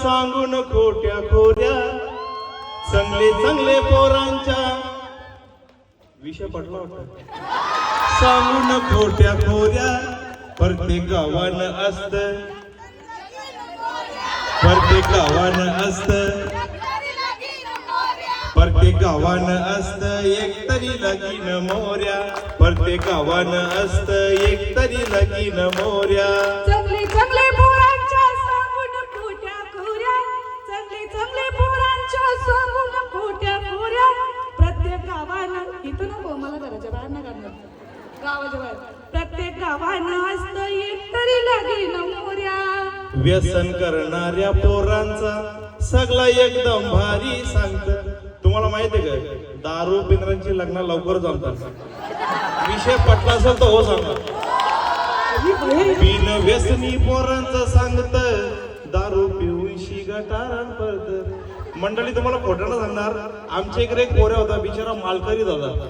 सांगून खोट्या खोऱ्या, चांगले चांगले पोरांच्या विषय पडला होता. सांगून खोट्या खोऱ्या प्रत्येक गावानं असत, प्रत्येक गावानं असत, प्रत्येक गावानं असत एक तरी लगीन मोऱ्या, प्रत्येक गावानं असत एक तरी लगीन मोऱ्या. चांगले चांगले पोरांच्या सांगून खोट्या खोऱ्या, चांगले चांगले पोरांच्या सांगून खोट्या खोऱ्या, प्रत्येक गावानं इथं नको मला घराच्या बाहेर नाही काढणार, गावाच्या बाहेर प्रत्येक गावानं असत एक तरी लगीन मोऱ्या. व्यसन करणाऱ्या पोरांचा सगळा एकदम भारी सांगत. तुम्हाला माहिती आहे का, दारू पिणाऱ्यांची लग्न लवकर जमतात. विषय पटला असेल तर हो सांगा. बिन व्यसनी पोरांचं सांगत, दारू पिऊन गटारान पडत. मंडळी तुम्हाला खोटं न सांगणार, आमच्या इकडे एक पोऱ्या होता, बिचारा मालकरी होता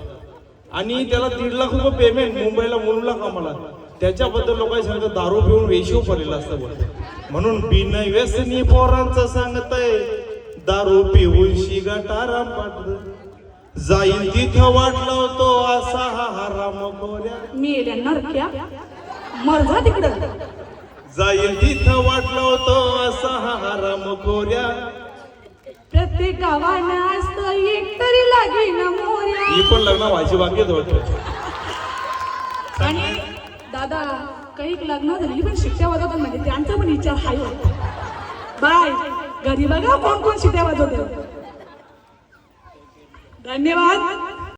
आणि त्याला 1.5 लाख रुपये पेमेंट, मुंबईला मुलुंडला कामाला. त्याच्याबद्दल लोकांनी सांगतात दारू पिऊन वेशीव पडलेला असतं बोलतो. म्हणून बिन व्यसनी पोरांचं सांगतय, दारू पिऊन गटाराम पाडत. जाईल तिथं वाटला तो असा हा हराम खोऱ्या. मी नरक्या मर जा तिकडं. जाईल तिथं वाटला तो असा हा हराम खोऱ्या. प्रत्येक गावानं असतं एक तरी लगीन मोऱ्या. ही पण लग्न व्हायची बाकी वाटत. आणि दादा काही लग्न झाली पण शिट्ट्या वाजवतात, म्हणजे त्यांचा पण विचार हाय होता. बाय घरी बघा कोण कोण शिट्ट्या वाजवते. धन्यवाद.